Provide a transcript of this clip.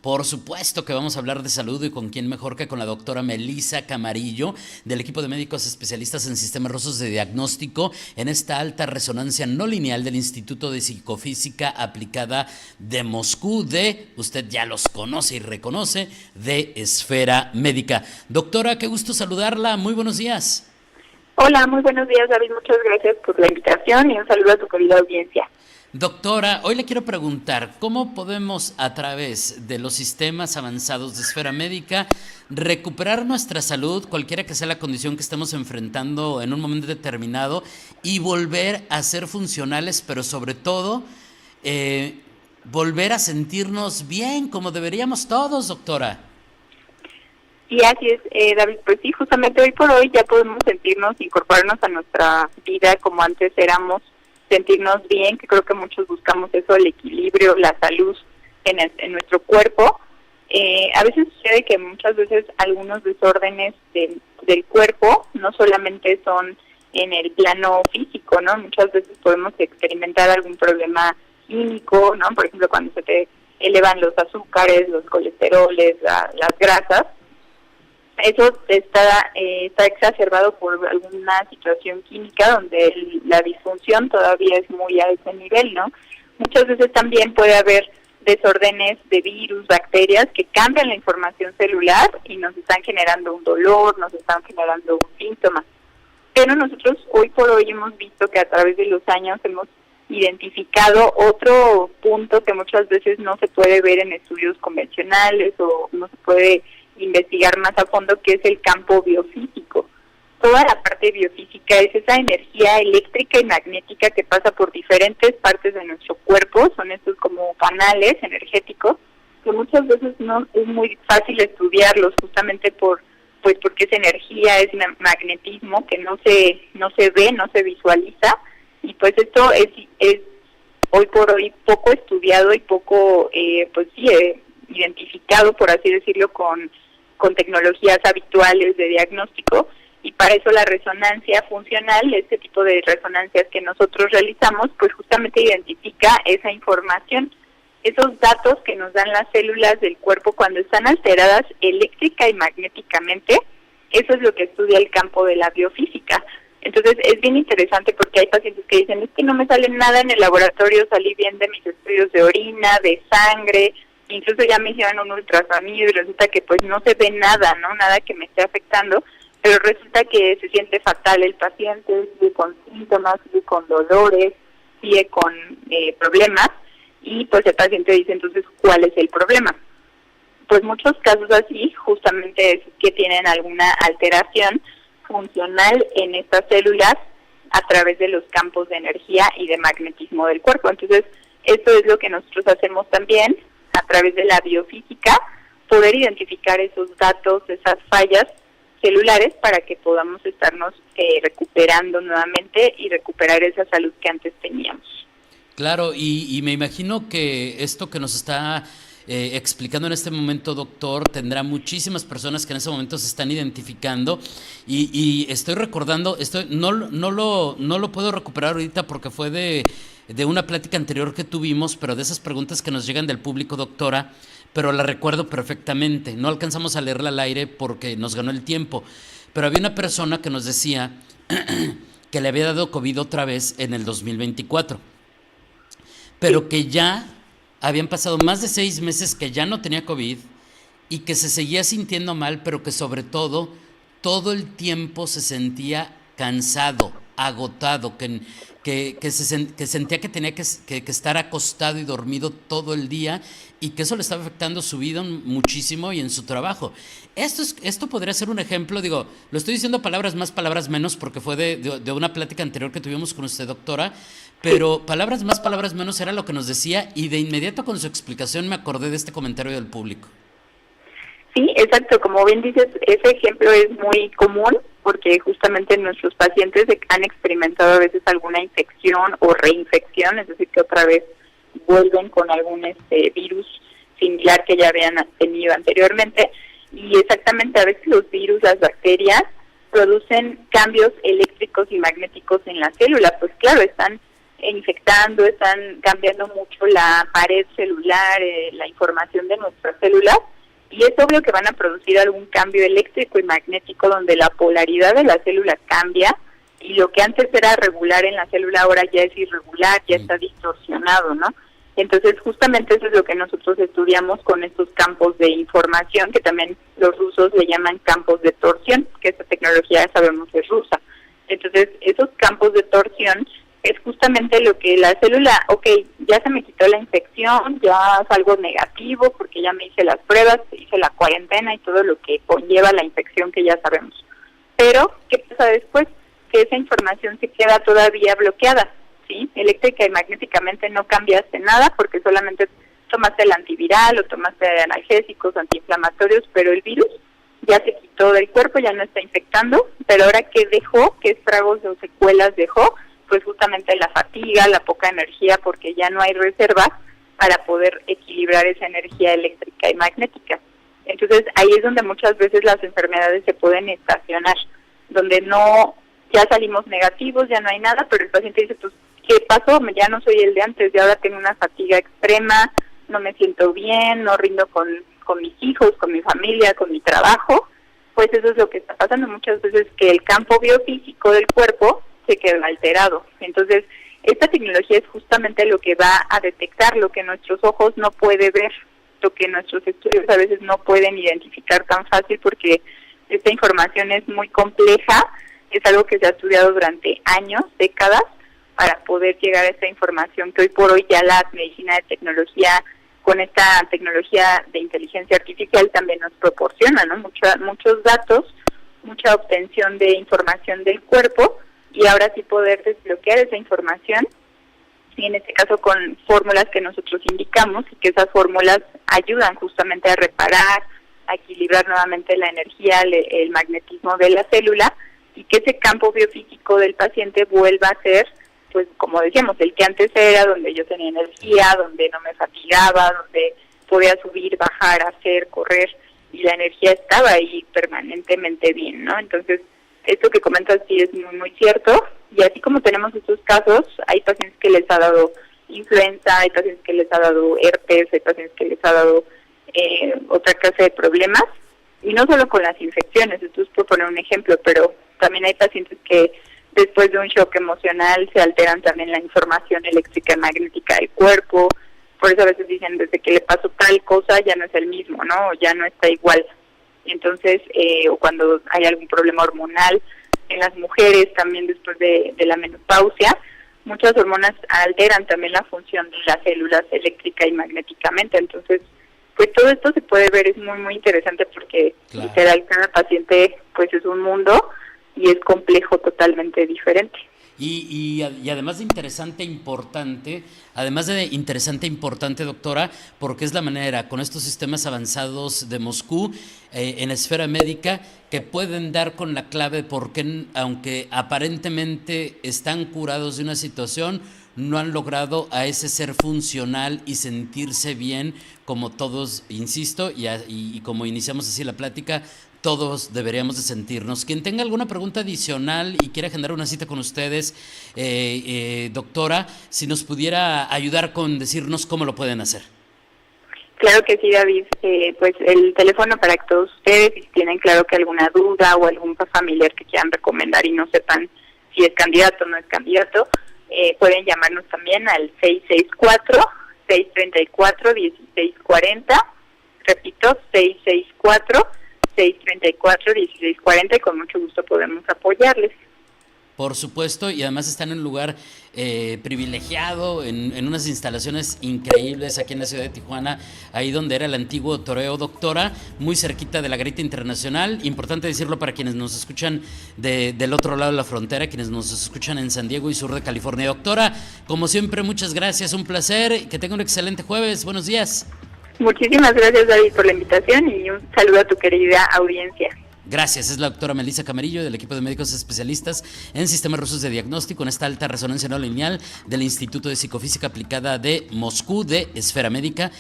Por supuesto que vamos a hablar de salud y con quién mejor que con la doctora Melissa Camarillo del equipo de médicos especialistas en sistemas rusos de diagnóstico en esta alta resonancia no lineal del Instituto de Psicofísica Aplicada de Moscú usted ya los conoce y reconoce, de Esfera Médica. Doctora, qué gusto saludarla, muy buenos días. Hola, muy buenos días, David, muchas gracias por la invitación y un saludo a tu querida audiencia. Doctora, hoy le quiero preguntar, ¿cómo podemos a través de los sistemas avanzados de Esfera Médica recuperar nuestra salud, cualquiera que sea la condición que estemos enfrentando en un momento determinado, y volver a ser funcionales, pero sobre todo, volver a sentirnos bien, como deberíamos todos, doctora? Y así es, David, pues sí, justamente hoy por hoy ya podemos incorporarnos a nuestra vida como antes éramos, sentirnos bien, que creo que muchos buscamos eso, el equilibrio, la salud en nuestro cuerpo. A veces sucede que muchas veces algunos desórdenes del cuerpo no solamente son en el plano físico, ¿no? Muchas veces podemos experimentar algún problema químico, ¿no? Por ejemplo, cuando se te elevan los azúcares, los colesteroles, las grasas. Eso está exacerbado por alguna situación química donde la disfunción todavía es muy a ese nivel, ¿no? Muchas veces también puede haber desórdenes de virus, bacterias que cambian la información celular y nos están generando un dolor, nos están generando un síntoma. Pero nosotros hoy por hoy hemos visto que a través de los años hemos identificado otro punto que muchas veces no se puede ver en estudios convencionales o no se puede investigar más a fondo, que es el campo biofísico. Toda la parte biofísica es esa energía eléctrica y magnética que pasa por diferentes partes de nuestro cuerpo, son estos como canales energéticos, que muchas veces no es muy fácil estudiarlos justamente porque es energía, es magnetismo que no se ve, no se visualiza, y pues esto es hoy por hoy poco estudiado y poco identificado, por así decirlo, con tecnologías habituales de diagnóstico, y para eso la resonancia funcional, este tipo de resonancias que nosotros realizamos, pues justamente identifica esa información, esos datos que nos dan las células del cuerpo cuando están alteradas eléctrica y magnéticamente. Eso es lo que estudia el campo de la biofísica. Entonces es bien interesante porque hay pacientes que dicen, es que no me sale nada en el laboratorio, salí bien de mis estudios de orina, de sangre, incluso ya me hicieron un ultrasonido y resulta que pues no se ve nada, ¿no? Nada que me esté afectando, pero resulta que se siente fatal el paciente, sigue con síntomas, sigue con dolores, sigue con problemas, y pues el paciente dice, entonces, ¿cuál es el problema? Pues muchos casos así justamente es que tienen alguna alteración funcional en estas células a través de los campos de energía y de magnetismo del cuerpo. Entonces, esto es lo que nosotros hacemos también a través de la biofísica, poder identificar esos datos, esas fallas celulares para que podamos estarnos recuperando nuevamente y recuperar esa salud que antes teníamos. Claro, y me imagino que esto que nos está explicando en este momento, doctor, tendrá muchísimas personas que en ese momento se están identificando, y estoy recordando, no lo puedo recuperar ahorita porque fue de una plática anterior que tuvimos, pero de esas preguntas que nos llegan del público, doctora, pero la recuerdo perfectamente. No alcanzamos a leerla al aire porque nos ganó el tiempo, pero había una persona que nos decía que le había dado COVID otra vez en el 2024, pero que ya habían pasado más de 6 meses que ya no tenía COVID y que se seguía sintiendo mal, pero que sobre todo el tiempo se sentía cansado, agotado, que sentía que tenía que estar acostado y dormido todo el día, y que eso le estaba afectando su vida muchísimo y en su trabajo. Esto podría ser un ejemplo, digo, lo estoy diciendo palabras más, palabras menos, porque fue de una plática anterior que tuvimos con usted, doctora, pero palabras más, palabras menos era lo que nos decía, y de inmediato con su explicación me acordé de este comentario del público. Sí, exacto, como bien dices, ese ejemplo es muy común porque justamente nuestros pacientes han experimentado a veces alguna infección o reinfección, es decir, que otra vez vuelven con algún virus similar que ya habían tenido anteriormente, y exactamente a veces los virus, las bacterias, producen cambios eléctricos y magnéticos en la célula. Pues claro, están infectando, están cambiando mucho la pared celular, la información de nuestras células, y es obvio que van a producir algún cambio eléctrico y magnético donde la polaridad de la célula cambia, y lo que antes era regular en la célula ahora ya es irregular, ya está distorsionado, ¿no? Entonces justamente eso es lo que nosotros estudiamos con estos campos de información, que también los rusos le llaman campos de torsión, que esta tecnología ya sabemos es rusa. Entonces esos campos de torsión es justamente lo que la célula, ya se me quitó la infección, ya es algo negativo porque ya me hice las pruebas, hice la cuarentena y todo lo que conlleva la infección que ya sabemos. Pero, ¿qué pasa después? Que esa información se queda todavía bloqueada, ¿sí? Eléctrica y magnéticamente no cambiaste nada porque solamente tomaste el antiviral o tomaste analgésicos, antiinflamatorios, pero el virus ya se quitó del cuerpo, ya no está infectando, pero ahora ¿qué dejó? ¿Qué estragos o secuelas dejó? Pues justamente la fatiga, la poca energía, porque ya no hay reservas para poder equilibrar esa energía eléctrica y magnética. Entonces ahí es donde muchas veces las enfermedades se pueden estacionar, donde no, ya salimos negativos, ya no hay nada, pero el paciente dice, pues, ¿qué pasó? Ya no soy el de antes, ya ahora tengo una fatiga extrema, no me siento bien, no rindo con mis hijos, con mi familia, con mi trabajo. Pues eso es lo que está pasando muchas veces, que el campo biofísico del cuerpo se queda alterado. Entonces, esta tecnología es justamente lo que va a detectar lo que nuestros ojos no pueden ver, lo que nuestros estudios a veces no pueden identificar tan fácil, porque esta información es muy compleja, es algo que se ha estudiado durante años, décadas, para poder llegar a esta información que hoy por hoy ya la medicina de tecnología, con esta tecnología de inteligencia artificial, también nos proporciona, ¿no? Muchos datos, mucha obtención de información del cuerpo, y ahora sí poder desbloquear esa información, y en este caso con fórmulas que nosotros indicamos, y que esas fórmulas ayudan justamente a reparar, a equilibrar nuevamente la energía, el magnetismo de la célula, y que ese campo biofísico del paciente vuelva a ser, pues como decíamos, el que antes era, donde yo tenía energía, donde no me fatigaba, donde podía subir, bajar, hacer, correr, y la energía estaba ahí permanentemente bien, ¿no? Entonces, esto que comentas sí es muy, muy cierto, y así como tenemos estos casos, hay pacientes que les ha dado influenza, hay pacientes que les ha dado herpes, hay pacientes que les ha dado otra clase de problemas, y no solo con las infecciones, esto es por poner un ejemplo, pero también hay pacientes que después de un shock emocional se alteran también la información eléctrica y magnética del cuerpo, por eso a veces dicen, desde que le pasó tal cosa ya no es el mismo, ¿no? Ya no está igual. Entonces, o cuando hay algún problema hormonal en las mujeres, también después de la menopausia, muchas hormonas alteran también la función de las células eléctrica y magnéticamente. Entonces, pues todo esto se puede ver, es muy, muy interesante porque Claro. literal cada paciente pues es un mundo y es complejo totalmente diferente. Y además de interesante, importante, doctora, porque es la manera, con estos sistemas avanzados de Moscú, en la esfera médica, que pueden dar con la clave por qué, aunque aparentemente están curados de una situación, no han logrado a ese ser funcional y sentirse bien, como todos, insisto, y como iniciamos así la plática, todos deberíamos de sentirnos. Quien tenga alguna pregunta adicional y quiera generar una cita con ustedes, doctora, si nos pudiera ayudar con decirnos cómo lo pueden hacer. Claro que sí, David. Pues el teléfono para que todos ustedes, si tienen claro que alguna duda o algún familiar que quieran recomendar y no sepan si es candidato o no es candidato, pueden llamarnos también al 664-634-1640. Repito, 664-634-1640, y con mucho gusto podemos apoyarles. Por supuesto, y además están en un lugar privilegiado, en unas instalaciones increíbles aquí en la ciudad de Tijuana, ahí donde era el antiguo toreo, doctora, muy cerquita de la Garita Internacional. Importante decirlo para quienes nos escuchan del otro lado de la frontera, quienes nos escuchan en San Diego y sur de California. Doctora, como siempre, muchas gracias, un placer, que tenga un excelente jueves, buenos días. Muchísimas gracias, David, por la invitación, y un saludo a tu querida audiencia. Gracias, es la doctora Melissa Camarillo del equipo de médicos especialistas en sistemas rusos de diagnóstico en esta alta resonancia no lineal del Instituto de Psicofísica Aplicada de Moscú de Esfera Médica.